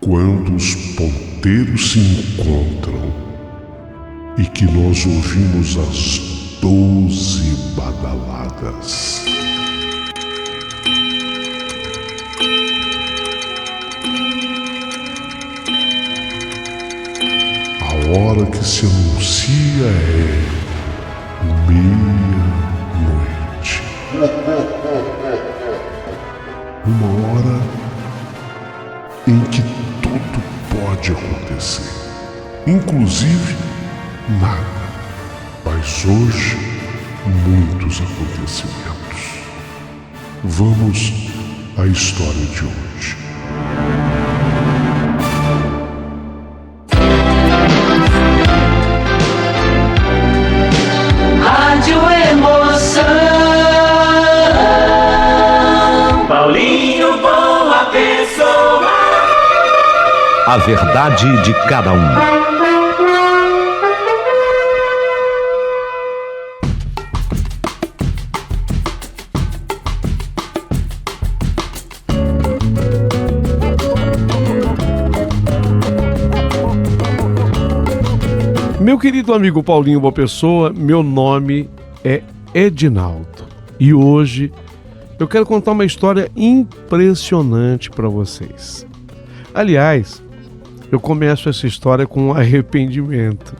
Quando os ponteiros se encontram e que nós ouvimos as 12 badaladas. A hora que se anuncia é meia-noite. Uma hora em que tudo pode acontecer, inclusive nada. Mas hoje, muitos acontecimentos. Vamos à história de hoje. Rádio Emoção. Paulinho Boa Pessoa. A verdade de cada um. Meu querido amigo Paulinho Boa Pessoa, meu nome é Edinaldo e hoje eu quero contar uma história impressionante para vocês. Aliás, eu começo essa história com um arrependimento,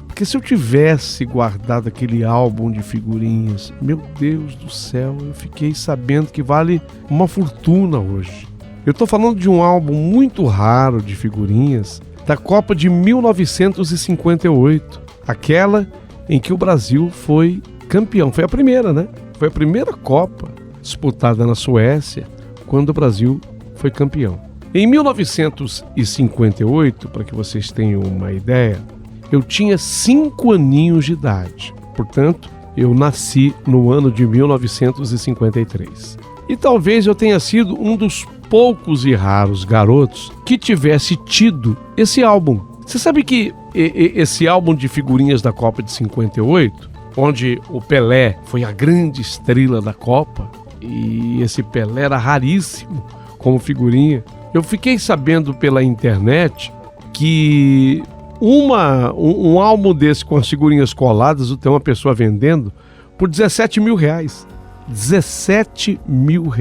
porque se eu tivesse guardado aquele álbum de figurinhas, meu Deus do céu, eu fiquei sabendo que vale uma fortuna hoje. Eu estou falando de um álbum muito raro de figurinhas da Copa de 1958, aquela em que o Brasil foi campeão. Foi a primeira, né? Foi a primeira Copa disputada na Suécia, quando o Brasil foi campeão. Em 1958, para que vocês tenham uma ideia, eu tinha 5 aninhos de idade. Portanto, eu nasci no ano de 1953. E talvez eu tenha sido um dos poucos e raros garotos que tivesse tido esse álbum. Você sabe que esse álbum de figurinhas da Copa de 58, onde o Pelé foi a grande estrela da Copa, e esse Pelé era raríssimo como figurinha, eu fiquei sabendo pela internet que um álbum desse com as figurinhas coladas, tem uma pessoa vendendo por R$17 mil. R$17 mil.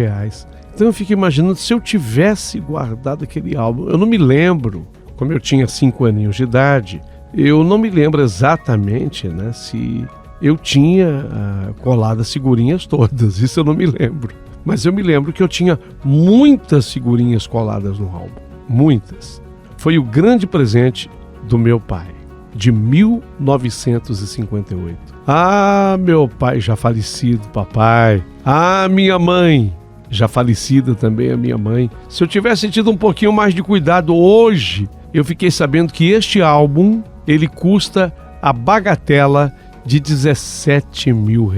Então eu fico imaginando se eu tivesse guardado aquele álbum. Eu não me lembro, como eu tinha 5 aninhos de idade, eu não me lembro exatamente, né, se eu tinha colado as figurinhas todas, isso eu não me lembro. Mas eu me lembro que eu tinha muitas figurinhas coladas no álbum, muitas. Foi o grande presente do meu pai, de 1958. Ah, meu pai já falecido, papai. Ah, minha mãe, já falecida também a minha mãe. Se eu tivesse tido um pouquinho mais de cuidado hoje, eu fiquei sabendo que este álbum, ele custa a bagatela de R$17 mil.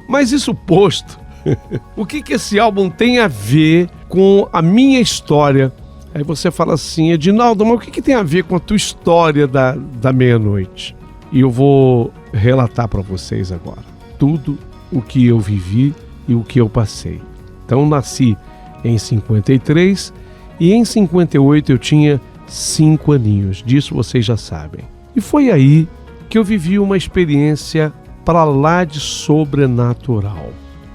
Mas isso posto, o que esse álbum tem a ver com a minha história? Aí você fala assim, Edinaldo, mas o que tem a ver com a tua história da meia-noite? E eu vou relatar para vocês agora tudo o que eu vivi e o que eu passei. Então nasci em 53 e em 58 eu tinha 5 aninhos, disso vocês já sabem. E foi aí que eu vivi uma experiência para lá de sobrenatural.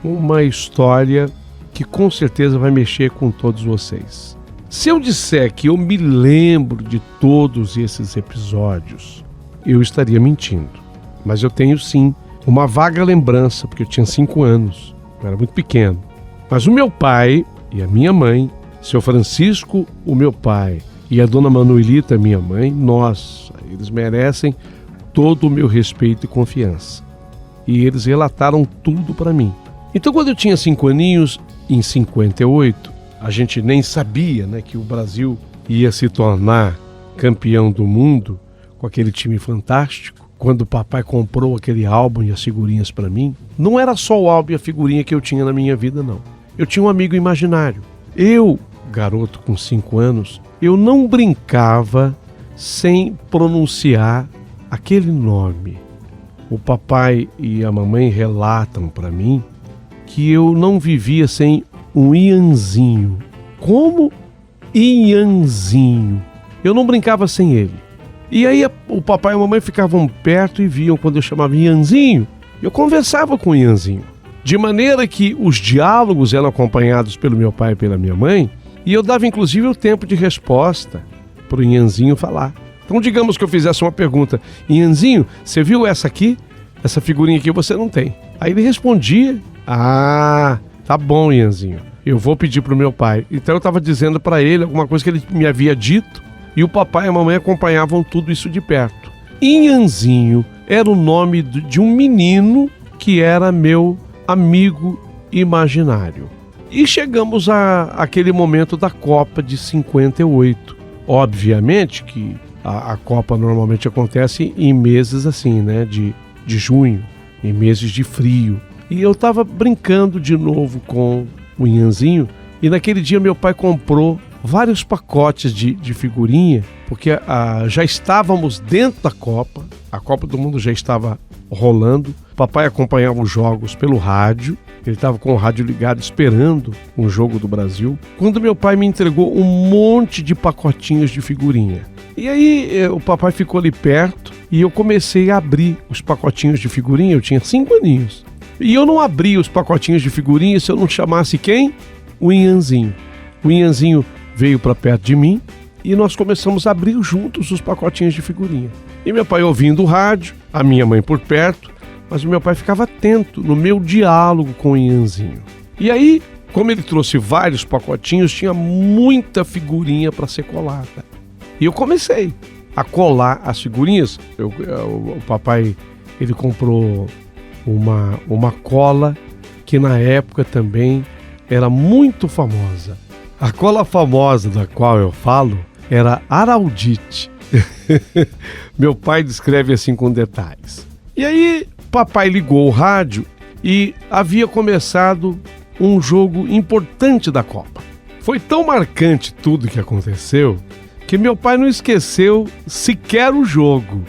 Uma história que com certeza vai mexer com todos vocês. Se eu disser que eu me lembro de todos esses episódios, eu estaria mentindo. Mas eu tenho sim uma vaga lembrança, porque eu tinha 5 anos, eu era muito pequeno. Mas o meu pai e a minha mãe, seu Francisco, o meu pai, e a dona Manuelita, minha mãe, nossa, eles merecem todo o meu respeito e confiança. E eles relataram tudo para mim. Então, quando eu tinha 5 aninhos, em 58, a gente nem sabia, né, que o Brasil ia se tornar campeão do mundo com aquele time fantástico. Quando o papai comprou aquele álbum e as figurinhas para mim, não era só o álbum e a figurinha que eu tinha na minha vida, não. Eu tinha um amigo imaginário. Eu, garoto com 5 anos, eu não brincava sem pronunciar aquele nome. O papai e a mamãe relatam para mim que eu não vivia sem um Ianzinho. Como Ianzinho. Eu não brincava sem ele. E aí o papai e a mamãe ficavam perto e viam quando eu chamava Ianzinho. Eu conversava com o Ianzinho. De maneira que os diálogos eram acompanhados pelo meu pai e pela minha mãe, e eu dava inclusive o tempo de resposta para o Ianzinho falar. Então digamos que eu fizesse uma pergunta: Ianzinho, você viu essa aqui? Essa figurinha aqui você não tem. Aí ele respondia: ah, tá bom, Ianzinho, eu vou pedir pro meu pai. Então eu estava dizendo para ele alguma coisa que ele me havia dito, e o papai e a mamãe acompanhavam tudo isso de perto. Ianzinho era o nome de um menino que era meu amigo imaginário. E chegamos àquele momento da Copa de 58. Obviamente que a Copa normalmente acontece em meses assim, né, de junho, em meses de frio. E eu estava brincando de novo com o Ianzinho, e naquele dia meu pai comprou vários pacotes de figurinha, porque já estávamos dentro da Copa, a Copa do Mundo já estava rolando, papai acompanhava os jogos pelo rádio, ele estava com o rádio ligado esperando um jogo do Brasil, quando meu pai me entregou um monte de pacotinhos de figurinha. E aí o papai ficou ali perto e eu comecei a abrir os pacotinhos de figurinha. Eu tinha 5 aninhos. E eu não abria os pacotinhos de figurinha se eu não chamasse quem? O Ianzinho. O Ianzinho veio para perto de mim e nós começamos a abrir juntos os pacotinhos de figurinha. E meu pai ouvindo o rádio, a minha mãe por perto, mas o meu pai ficava atento no meu diálogo com o Ianzinho. E aí, como ele trouxe vários pacotinhos, tinha muita figurinha para ser colada. E eu comecei a colar as figurinhas. O papai, ele comprou uma cola que na época também era muito famosa. A cola famosa da qual eu falo era Araldite. Meu pai descreve assim com detalhes. E aí, papai ligou o rádio e havia começado um jogo importante da Copa. Foi tão marcante tudo que aconteceu que meu pai não esqueceu sequer o jogo.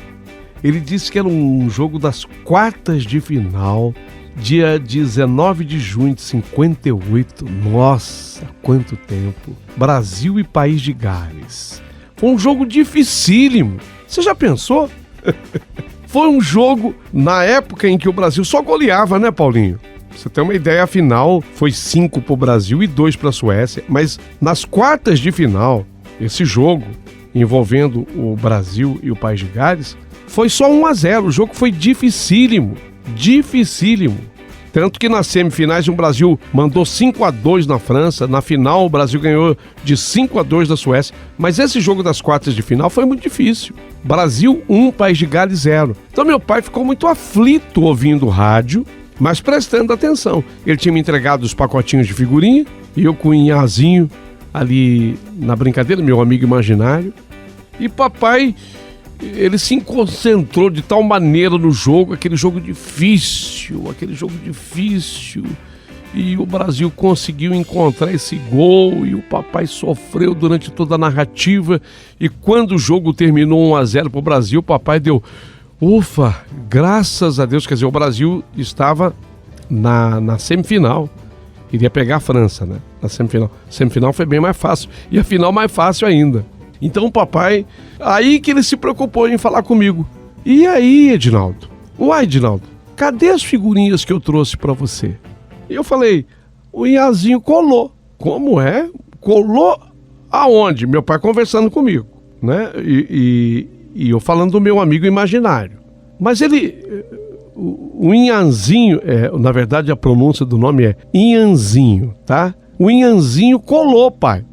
Ele disse que era um jogo das quartas de final, dia 19 de junho de 58. Nossa, quanto tempo! Brasil e País de Gales. Foi um jogo dificílimo. Você já pensou? Foi um jogo na época em que o Brasil só goleava, né, Paulinho? Você tem uma ideia, a final foi 5 para o Brasil e 2 para a Suécia. Mas nas quartas de final, esse jogo envolvendo o Brasil e o País de Gales, foi só 1-0. O jogo foi dificílimo. Dificílimo. Tanto que nas semifinais o Brasil mandou 5-2 na França. Na final o Brasil ganhou de 5-2 da Suécia. Mas esse jogo das quartas de final foi muito difícil. Brasil 1, País de Gales 0. Então meu pai ficou muito aflito ouvindo o rádio, mas prestando atenção. Ele tinha me entregado os pacotinhos de figurinha e eu com o Inhazinho ali na brincadeira, meu amigo imaginário. E papai, ele se concentrou de tal maneira no jogo, aquele jogo difícil, e o Brasil conseguiu encontrar esse gol, e o papai sofreu durante toda a narrativa, e quando o jogo terminou 1-0 para o Brasil, o papai deu, ufa, graças a Deus, quer dizer, o Brasil estava na semifinal, iria pegar a França, né, na semifinal. A semifinal foi bem mais fácil, e a final mais fácil ainda. Então o papai, aí que ele se preocupou em falar comigo. E aí, Edinaldo? Uai, Edinaldo, cadê as figurinhas que eu trouxe para você? E eu falei, o Inhazinho colou. Como é? Colou aonde? Meu pai conversando comigo, né? E eu falando do meu amigo imaginário. Mas o Inhazinho, na verdade a pronúncia do nome é Inhazinho, tá? O Inhazinho colou, pai.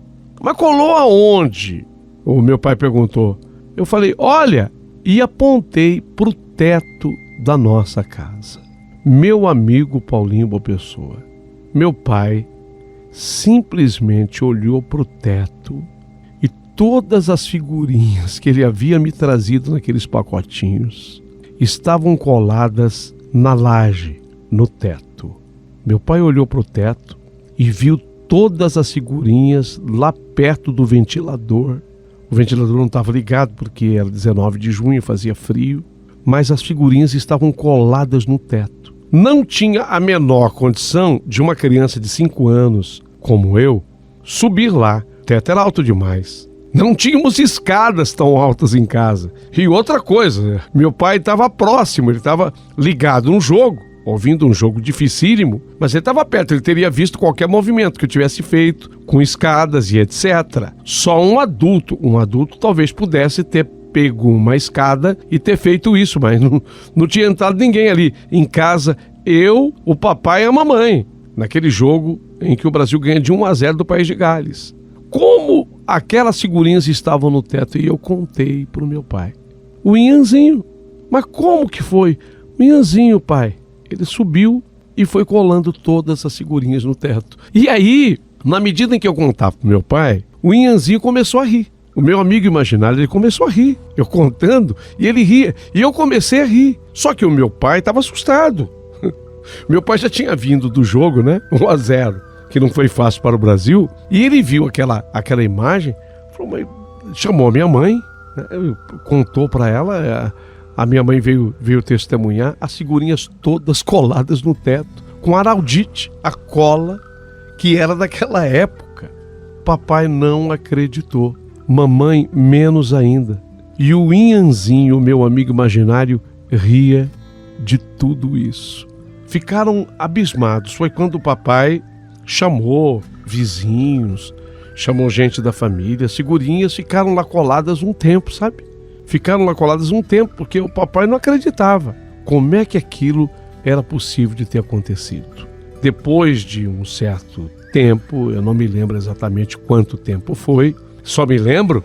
Mas colou aonde? O meu pai perguntou. Eu falei, olha, e apontei pro teto da nossa casa. Meu amigo Paulinho Boa Pessoa, meu pai simplesmente olhou pro teto e todas as figurinhas que ele havia me trazido naqueles pacotinhos estavam coladas na laje, no teto. Meu pai olhou pro teto e viu todas as figurinhas lá perto do ventilador. O ventilador não estava ligado porque era 19 de junho, fazia frio, mas as figurinhas estavam coladas no teto. Não tinha a menor condição de uma criança de 5 anos, como eu, subir lá, teto era alto demais. Não tínhamos escadas tão altas em casa. E outra coisa, meu pai estava próximo, ele estava ligado no jogo, ouvindo um jogo dificílimo, mas ele estava perto, ele teria visto qualquer movimento que eu tivesse feito, com escadas e etc. Só um adulto talvez pudesse ter pego uma escada e ter feito isso, mas não tinha entrado ninguém ali. Em casa, eu, o papai e a mamãe, naquele jogo em que o Brasil ganha de 1-0 do País de Gales. Como aquelas figurinhas estavam no teto e eu contei pro meu pai. O Inhanzinho. Mas como que foi? O Inhanzinho, pai. Ele subiu e foi colando todas as figurinhas no teto. E aí, na medida em que eu contava pro meu pai, o Inhanzinho começou a rir. O meu amigo imaginário, ele começou a rir. Eu contando e ele ria. E eu comecei a rir. Só que o meu pai estava assustado. Meu pai já tinha vindo do jogo, né? 1-0, que não foi fácil para o Brasil. E ele viu aquela imagem, falou, mas... chamou a minha mãe, né? Contou para ela, a minha mãe veio testemunhar, as figurinhas todas coladas no teto, com araldite, a cola que era daquela época. Papai não acreditou, mamãe menos ainda. E o Inhanzinho, meu amigo imaginário, ria de tudo isso. Ficaram abismados. Foi quando o papai chamou vizinhos, chamou gente da família, as figurinhas ficaram lá coladas um tempo, sabe? Ficaram lá coladas um tempo, porque o papai não acreditava. Como é que aquilo era possível de ter acontecido? Depois de um certo tempo, eu não me lembro exatamente quanto tempo foi, só me lembro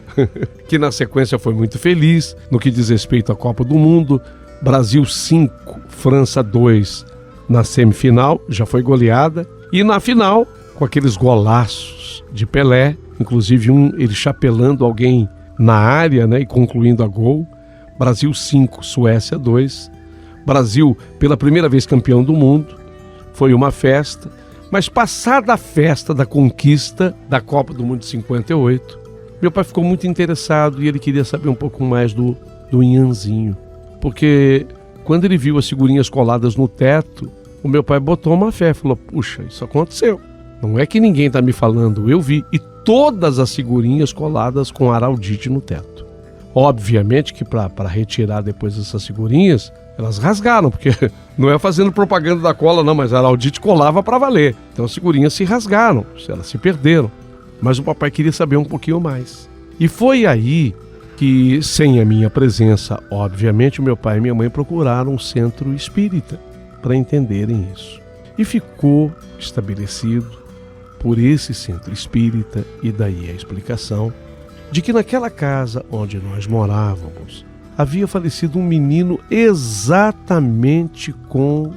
que na sequência foi muito feliz no que diz respeito à Copa do Mundo. Brasil 5, França 2 na semifinal, já foi goleada. E na final, com aqueles golaços de Pelé, inclusive ele chapelando alguém na área, né, e concluindo a gol. Brasil 5, Suécia 2. Brasil, pela primeira vez campeão do mundo. Foi uma festa. Mas passada a festa da conquista da Copa do Mundo de 58, meu pai ficou muito interessado e ele queria saber um pouco mais do Inhanzinho. Porque quando ele viu as figurinhas coladas no teto, o meu pai botou uma fé, falou, puxa, isso aconteceu. Não é que ninguém está me falando, eu vi. E todas as figurinhas coladas com araldite no teto. Obviamente que para retirar depois essas figurinhas, elas rasgaram, porque não é fazendo propaganda da cola não, mas a araldite colava para valer. Então as figurinhas se rasgaram, elas se perderam. Mas o papai queria saber um pouquinho mais. E foi aí que, sem a minha presença, obviamente, o meu pai e minha mãe procuraram um centro espírita para entenderem isso. E ficou estabelecido por esse centro espírita, e daí a explicação, de que naquela casa onde nós morávamos, havia falecido um menino exatamente com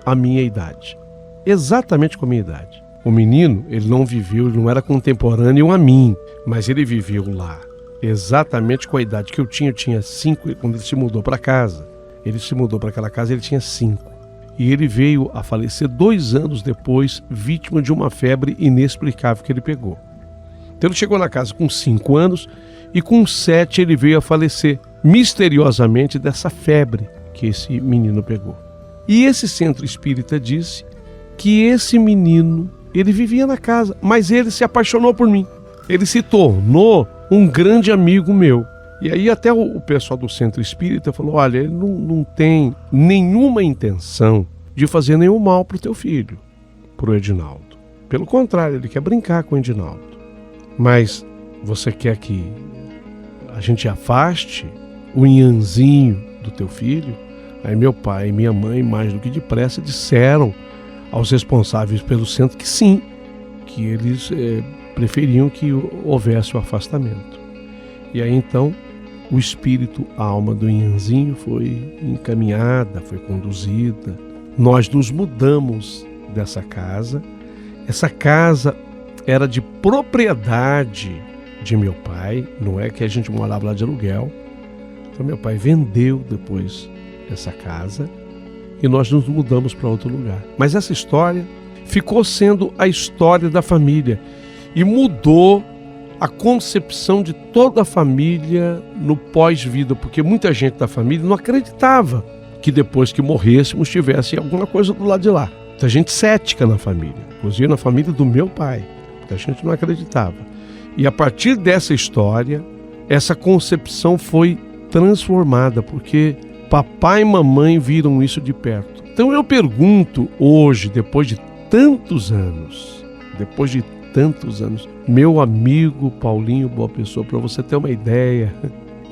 a minha idade. Exatamente com a minha idade. O menino, ele não viveu, ele não era contemporâneo a mim, mas ele viveu lá exatamente com a idade que eu tinha 5, quando ele se mudou para casa. Ele se mudou para aquela casa, ele tinha 5. E ele veio a falecer 2 anos depois, vítima de uma febre inexplicável que ele pegou. Então ele chegou na casa com 5 anos e com 7 ele veio a falecer, misteriosamente, dessa febre que esse menino pegou. E esse centro espírita disse que esse menino, ele vivia na casa, mas ele se apaixonou por mim. Ele se tornou um grande amigo meu. E aí até o pessoal do centro espírita falou, olha, ele não tem nenhuma intenção de fazer nenhum mal para o teu filho, para o Edinaldo. Pelo contrário, ele quer brincar com o Edinaldo. Mas você quer que a gente afaste o Inhanzinho do teu filho? Aí meu pai e minha mãe, mais do que depressa, disseram aos responsáveis pelo centro que sim, que eles preferiam que houvesse o afastamento. E aí então o espírito, a alma do Inhanzinho foi encaminhada, foi conduzida. Nós nos mudamos dessa casa. Essa casa era de propriedade de meu pai, não é que a gente morava lá de aluguel. Então meu pai vendeu depois essa casa e nós nos mudamos para outro lugar. Mas essa história ficou sendo a história da família e mudou a concepção de toda a família no pós-vida, porque muita gente da família não acreditava que depois que morrêssemos tivesse alguma coisa do lado de lá. Muita gente cética na família, inclusive na família do meu pai. Muita gente não acreditava. E a partir dessa história, essa concepção foi transformada, porque papai e mamãe viram isso de perto. Então eu pergunto hoje, depois de tantos anos, meu amigo Paulinho Boa Pessoa, para você ter uma ideia,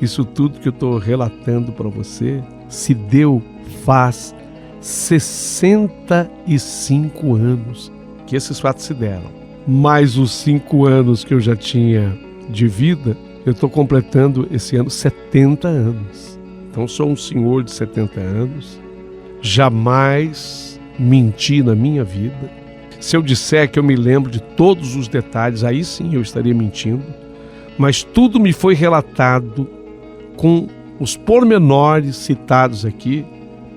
isso tudo que eu estou relatando para você se deu faz 65 anos que esses fatos se deram. Mais os 5 anos que eu já tinha de vida, eu estou completando esse ano 70 anos. Então sou um senhor de 70 anos, jamais menti na minha vida. Se eu disser que eu me lembro de todos os detalhes, aí sim eu estaria mentindo, mas tudo me foi relatado com os pormenores citados aqui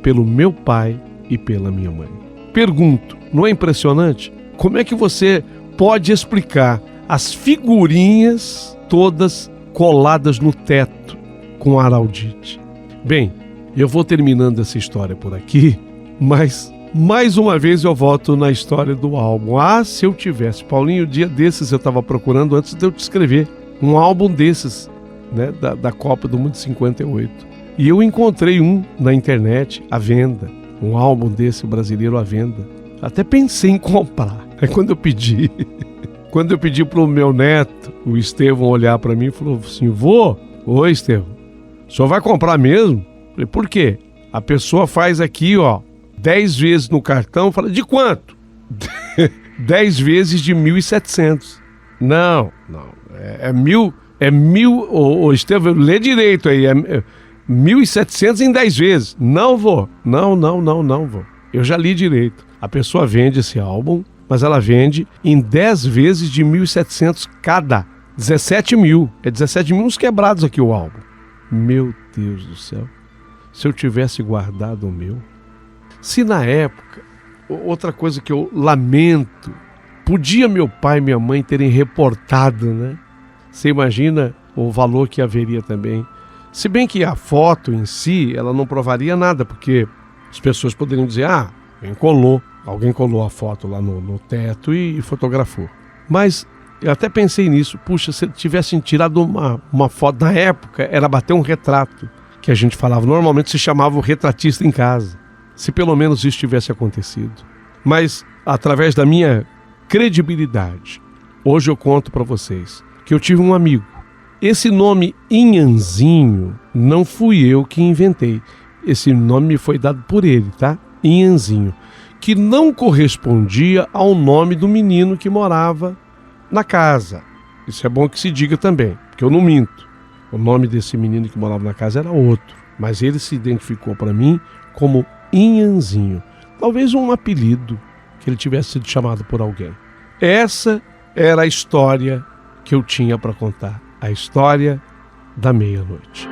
pelo meu pai e pela minha mãe. Pergunto, não é impressionante? Como é que você pode explicar as figurinhas todas coladas no teto com araldite? Bem, eu vou terminando essa história por aqui, mas mais uma vez eu volto na história do álbum. Ah, se eu tivesse, Paulinho, dia desses eu estava procurando, antes de eu te escrever, um álbum desses, né, da Copa do Mundo de 58. E eu encontrei um na internet, à venda, um álbum desse brasileiro à venda. Até pensei em comprar. Aí quando eu pedi pro meu neto, o Estevão, olhar para mim e falou assim: vô, oi Estevão, o senhor vai comprar mesmo? Eu falei, por quê? A pessoa faz aqui, 10 vezes no cartão, fala, de quanto? 10 vezes de 1.700. Não, é mil, Estevão, lê direito aí, 1.700 em 10 vezes. Não, vô, não, vô. Eu já li direito. A pessoa vende esse álbum, mas ela vende em 10 vezes de 1.700 cada. 17 mil. É 17 mil uns quebrados aqui o álbum. Meu Deus do céu. Se eu tivesse guardado o meu. Se na época, outra coisa que eu lamento, podia meu pai e minha mãe terem reportado, né? Você imagina o valor que haveria também. Se bem que a foto em si, ela não provaria nada, porque as pessoas poderiam dizer, alguém colou a foto lá no teto e fotografou. Mas eu até pensei nisso, puxa, se tivessem tirado uma foto, na época era bater um retrato, que a gente falava, normalmente se chamava o retratista em casa, se pelo menos isso tivesse acontecido. Mas através da minha credibilidade, hoje eu conto para vocês que eu tive um amigo. Esse nome Inhanzinho não fui eu que inventei, esse nome me foi dado por ele, tá? Inhanzinho, que não correspondia ao nome do menino que morava na casa. Isso é bom que se diga também, porque eu não minto. O nome desse menino que morava na casa era outro, mas ele se identificou para mim como Inhanzinho. Talvez um apelido que ele tivesse sido chamado por alguém. Essa era a história que eu tinha para contar, a história da meia-noite.